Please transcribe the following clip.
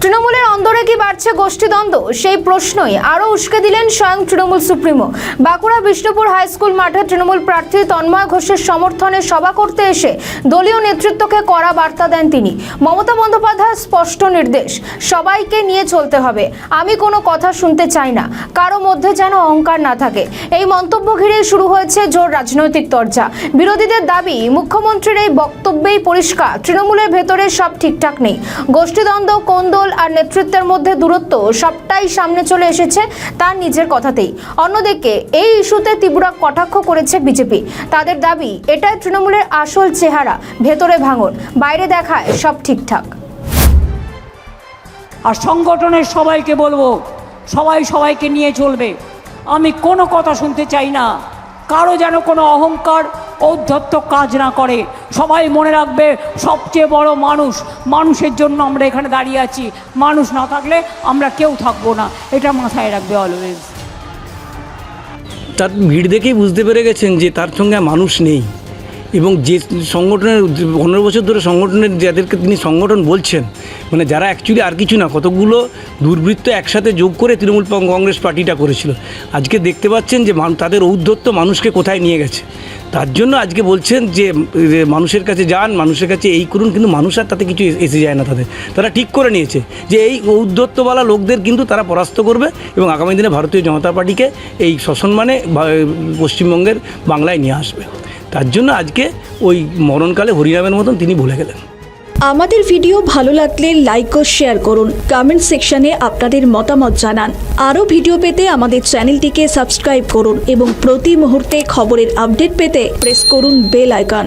তৃণমূলের অন্দরে কি বাড়ছে গোষ্ঠীদ্বন্দ্ব, সেই প্রশ্নই আরও উস্কে দিলেন স্বয়ং Trinamool supremo. Bankura Bishnupur high school মাঠে তৃণমূল প্রার্থী তন্ময় ঘোষের সমর্থনে সভা করতে এসে দলীয় নেতৃত্বকে কড়া বার্তা দেন তিনি। মমতা বন্দ্যোপাধ্যায়ের স্পষ্ট নির্দেশ, সবাইকে নিয়ে চলতে হবে, আমি কোনো কথা শুনতে চাই না, কারো মধ্যে যেন অহংকার না থাকে। এই মন্তব্য ঘিরে শুরু হয়েছে জোর রাজনৈতিক চর্চা। বিরোধীদের দাবি, মুখ্যমন্ত্রীর এই বক্তব্যেই পরিষ্কার তৃণমূলের ভেতরে সব ঠিকঠাক নেই। গোষ্ঠীদ্বন্দ্ব, কোন্দল আর নেতৃত্বের মধ্যে দূরত্ব সবটাই সামনে চলে এসেছে তার নিজের কথাতেই। অন্যদিকে এই ইস্যুতে তীব্র কটাক্ষ করেছে বিজেপি। তাদের দাবি, এটাই তৃণমূলের আসল চেহারা, ভেতরে ভাঙন, বাইরে দেখায় সব ঠিকঠাক। আর সংগঠনের সবাইকে বলবো, সবাই সবাইকে নিয়ে চলবে। আমি কোনো কথা শুনতে চাই না, কারো যেন কোনো অহংকার ঔদ্ধত্য কাজ না করে। সবাই মনে রাখবে, সবচেয়ে বড় মানুষের জন্য আমরা এখানে দাঁড়িয়ে আছি। মানুষ না থাকলে আমরা কেউ থাকবো না, এটা মাথায় রাখবে অলওয়েজ। তার ভিড় দেখেই বুঝতে পেরে গেছেন যে তার সঙ্গে মানুষ নেই, এবং যে সংগঠনের 15 বছর ধরে সংগঠনের যাদেরকে তিনি সংগঠন বলছেন, মানে যারা অ্যাকচুয়ালি আর কিছু না, কতগুলো দুর্বৃত্ত একসাথে যোগ করে তৃণমূল কংগ্রেস পার্টিটা করেছিল। আজকে দেখতে পাচ্ছেন যে তাদের ঔদ্ধত্য মানুষকে কোথায় নিয়ে গেছে। তার জন্য আজকে বলছেন যে মানুষের কাছে যান, মানুষের কাছে এই করুন, কিন্তু মানুষ আর তাতে কিছু এসে যায় না। তারা ঠিক করে নিয়েছে যে এই ঔদ্ধত্যওয়ালা লোকদের কিন্তু তারা পরাস্ত করবে, এবং আগামী দিনে ভারতীয় জনতা পার্টিকে এই সসম্মানে পশ্চিমবঙ্গের বাংলায় নিয়ে আসবে। তার জন্য আজকে ওই মরণকালে হরিনামের মতন তিনি ভুলে গেলেন। আমাদের ভিডিও ভালো লাগলে লাইক ও শেয়ার করুন, কমেন্ট সেকশনে আপনাদের মতামত জানান। আরও ভিডিও পেতে আমাদের চ্যানেলটিকে সাবস্ক্রাইব করুন এবং প্রতি মুহূর্তে খবরের আপডেট পেতে প্রেস করুন বেল আইকন।